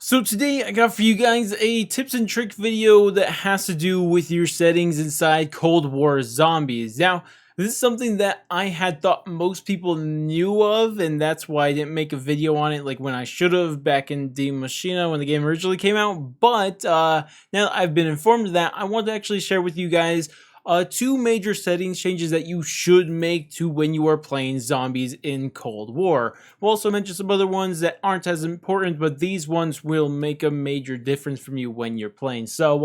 So today I got for you guys a tips and trick video that has to do with your settings inside Cold War zombies. Now, this is something that I had thought most people knew of, and that's why I didn't make a video on it like when I should have back in Die Maschine when the game originally came out. But now that I've been informed of that, I want to actually share with you guys two major settings changes that you should make to when you are playing zombies in Cold War. We'll also mention some other ones that aren't as important, but these ones will make a major difference from you when you're playing. So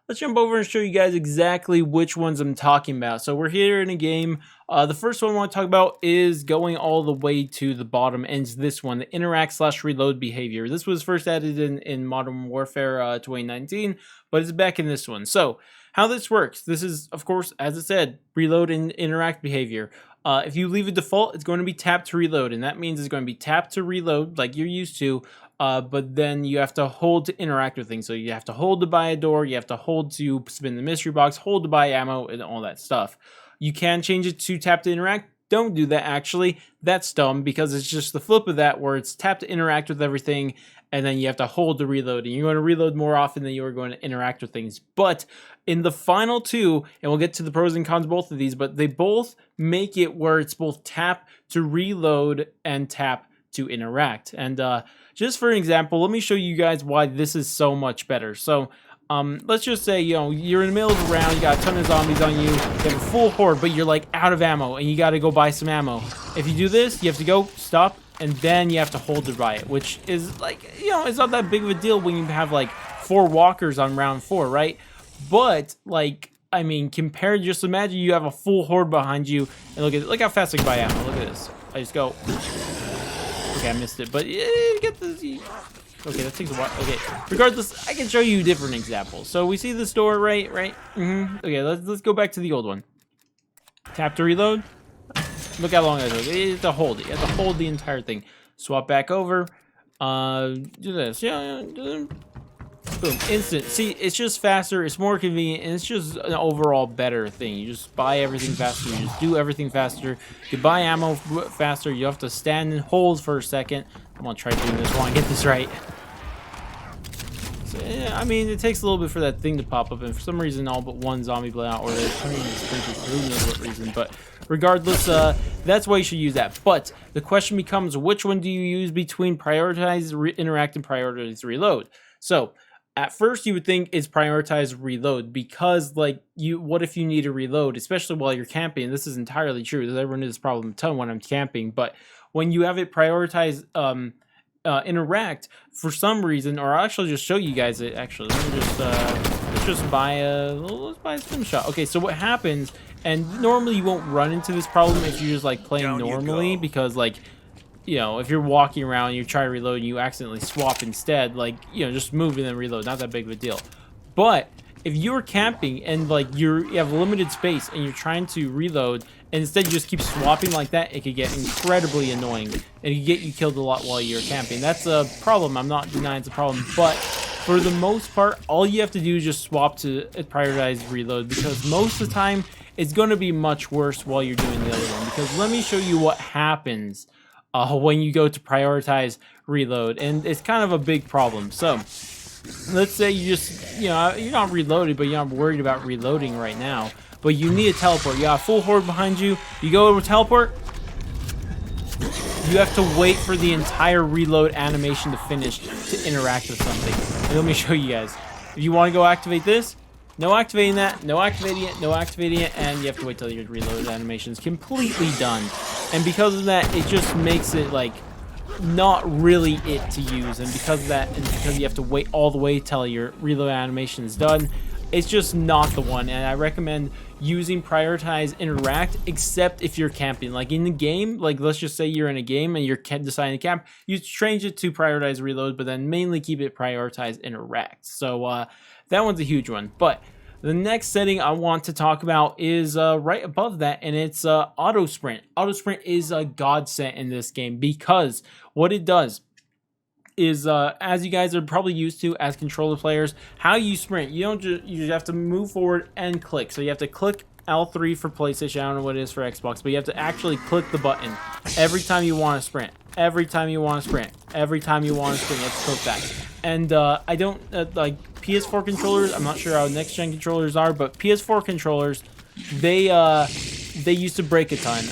let's jump over and show you guys exactly which ones I'm talking about. So we're here in a game. The first one I want to talk about is going all the way to the bottom, and it's this one, the interact/reload behavior. This was first added in Modern Warfare 2019, but it's back in this one. So how this works, this is, of course, as it said, reload and interact behavior. If you leave a default, it's going to be tap to reload, and that means it's going to be tap to reload like you're used to, but then you have to hold to interact with things. So you have to hold to buy a door, you have to hold to spin the mystery box, hold to buy ammo, and all that stuff. You can change it to tap to interact. Don't do that, actually. That's dumb, because it's just the flip of that, where it's tap to interact with everything, and then you have to hold to reload, and you're going to reload more often than you are going to interact with things. But in the final two, and we'll get to the pros and cons of both of these, but they both make it where it's both tap to reload and tap to interact. And just for an example, let me show you guys why this is so much better. So let's just say, you're in the middle of a round, you got a ton of zombies on you, you have a full horde, but you're like out of ammo, and you got to go buy some ammo. If you do this, you have to go, stop, and then you have to hold to buy it, which is like, it's not that big of a deal when you have like 4 walkers on round 4, right? But like, I mean, compared, just imagine you have a full horde behind you, and look how fast I can buy ammo. Look at this. I just go. Okay, I missed it, but get this. Okay, that takes a while. Okay, regardless, I can show you different examples. So we see this door, right? Okay, let's go back to the old one. Tap to reload. Look how long that took. You have to hold it. You have to hold the entire thing. Swap back over. Do this. Yeah. Boom, instant. See, it's just faster, it's more convenient, and it's just an overall better thing. You just buy everything faster, you just do everything faster, you buy ammo faster, you have to stand and hold for a second. I'm gonna try doing this while I get this right. So, yeah, I mean, it takes a little bit for that thing to pop up, and for some reason, all but one zombie bled out, or they're turning the sprinklers, who knows what reason, but regardless, that's why you should use that. But the question becomes, which one do you use between prioritize interact and prioritize reload? So at first you would think it's prioritize reload, because like what if you need to reload, especially while you're camping? This is entirely true. I run into this problem a ton when I'm camping, but when you have it prioritize interact, for some reason, or I'll actually just show you guys it. Actually, let's just buy a stim shot. Okay, so what happens, and normally you won't run into this problem if you're just like playing normally, because like, if you're walking around and you try to reload and you accidentally swap instead, like, just move and then reload, not that big of a deal. But if you're camping and like you have limited space and you're trying to reload, and instead you just keep swapping like that, it could get incredibly annoying, and it could get you killed a lot while you're camping. That's a problem. I'm not denying it's a problem, but for the most part, all you have to do is just swap to prioritize reload, because most of the time it's going to be much worse while you're doing the other one. Because let me show you what happens when you go to prioritize reload, and it's kind of a big problem. So let's say you just, you're not reloaded, but you're not worried about reloading right now, but you need a teleport. You got a full horde behind you, you go to teleport, you have to wait for the entire reload animation to finish to interact with something. And let me show you guys. If you want to go activate this, no activating that, no activating it, no activating it, and you have to wait till your reload animation is completely done. And because of that, it just makes it like not really it to use. And because of that, and because you have to wait all the way till your reload animation is done, it's just not the one. And I recommend using prioritize interact, except if you're camping. Like in the game, like let's just say you're in a game and you're deciding to camp, you change it to prioritize reload, but then mainly keep it prioritize interact. So that one's a huge one. But the next setting I want to talk about is right above that, and it's auto sprint. Auto sprint is a godsend in this game, because what it does is, as you guys are probably used to as controller players, how you sprint, you don't just, you have to move forward and click. So you have to click L3 for PlayStation. I don't know what it is for Xbox, but you have to actually click the button every time you want to sprint. Every time you want to sprint. Every time you want to sprint, you have to click that. And I don't like PS4 controllers. I'm not sure how next gen controllers are, but PS4 controllers, they used to break a ton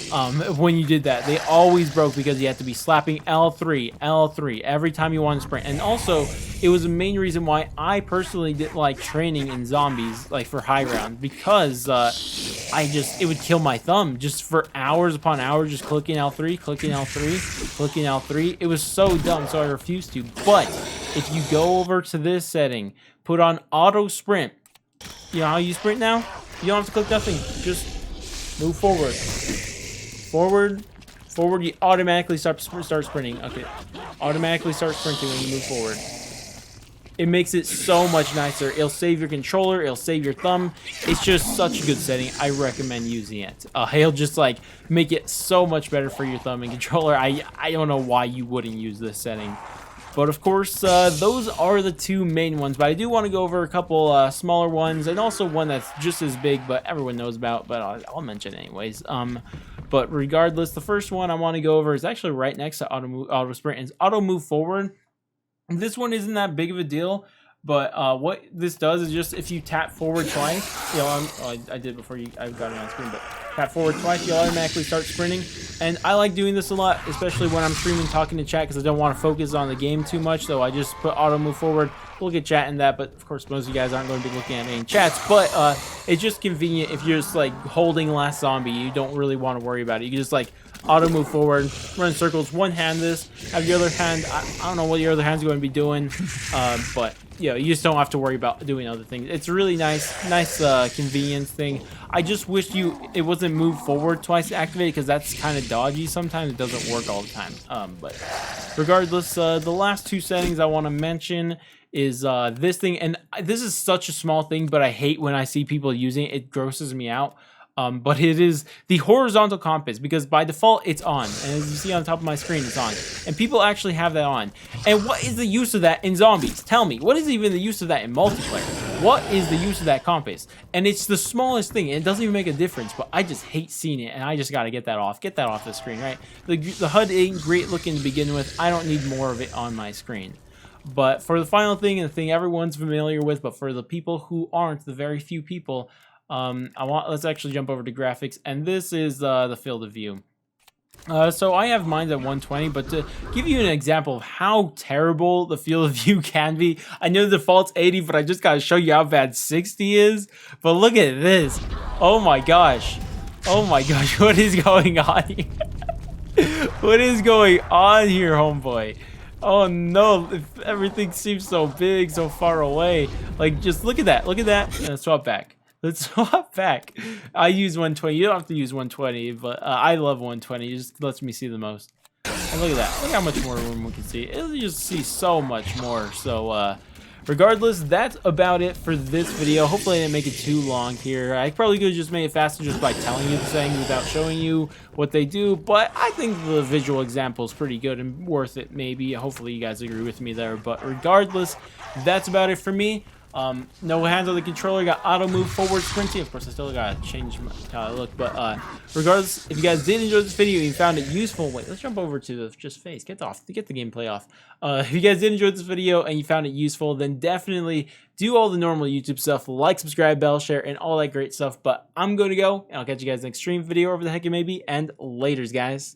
when you did that. They always broke because you had to be slapping L3, L3 every time you wanted to sprint. And also, it was the main reason why I personally didn't like training in zombies, like for high ground, because it would kill my thumb just for hours upon hours, just clicking L3, clicking L3, clicking L3. It was so dumb, so I refused to. But if you go over to this setting, put on auto sprint, you know how you sprint now? You don't have to click nothing, just move forward. Forward. Forward, you automatically start sprinting. Okay. Automatically start sprinting when you move forward. It makes it so much nicer. It'll save your controller. It'll save your thumb. It's just such a good setting. I recommend using it. It'll just like make it so much better for your thumb and controller. I don't know why you wouldn't use this setting. But of course, those are the two main ones. But I do want to go over a couple smaller ones, and also one that's just as big, but everyone knows about. But I'll mention it anyways. But regardless, the first one I want to go over is actually right next to auto sprint. It's auto move forward. This one isn't that big of a deal, but what this does is just if you tap forward twice, you know, I did before I got it on screen, but tap forward twice, you automatically start sprinting. And I like doing this a lot, especially when I'm streaming, talking to chat, because I don't want to focus on the game too much. So I just put auto move forward, look at chat and that. But of course, most of you guys aren't going to be looking at any chats. But it's just convenient if you're just like holding last zombie. You don't really want to worry about it. You can just like auto move forward, run circles, one hand this, have your other hand. I don't know what your other hand's going to be doing, but you know, you just don't have to worry about doing other things. It's a really nice convenience thing. I just wish it wasn't move forward twice activated, because that's kind of dodgy. Sometimes it doesn't work all the time. But regardless, the last two settings I want to mention is this thing, and this is such a small thing, but I hate when I see people using it. It grosses me out. But it is the horizontal compass, because by default it's on, and as you see on top of my screen, it's on, and people actually have that on. And what is the use of that in zombies? Tell me, what is even the use of that in multiplayer? What is the use of that compass? And it's the smallest thing, and it doesn't even make a difference, but I just hate seeing it, and I just gotta get that off the screen, right? The HUD ain't great looking to begin with. I don't need more of it on my screen. But for the final thing, and the thing everyone's familiar with, but for the people who aren't, the very few people, let's actually jump over to graphics, and this is the field of view. So I have mine at 120, but to give you an example of how terrible the field of view can be, I know the default's 80, but I just gotta show you how bad 60 is. But look at this. Oh my gosh. Oh my gosh, what is going on here? What is going on here, homeboy? Oh no, everything seems so big, so far away. Like, just look at that, and swap back. Let's swap back. I use 120. You don't have to use 120, but I love 120. It just lets me see the most. And look at that. Look how much more room we can see. It'll just see so much more. So, regardless, that's about it for this video. Hopefully I didn't make it too long here. I probably could have just made it faster just by telling you the thing without showing you what they do. But I think the visual example is pretty good and worth it, maybe. Hopefully you guys agree with me there. But regardless, that's about it for me. No hands on the controller, got auto move forward sprinting. Of course, I still gotta change my look, but regardless, if you guys did enjoy this video and you found it useful, wait, let's jump over to the just face, get the gameplay off. If you guys did enjoy this video and you found it useful, then definitely do all the normal YouTube stuff, like, subscribe, bell, share, and all that great stuff. But I'm going to go, and I'll catch you guys next stream, video, over the heck it may be, and laters, guys.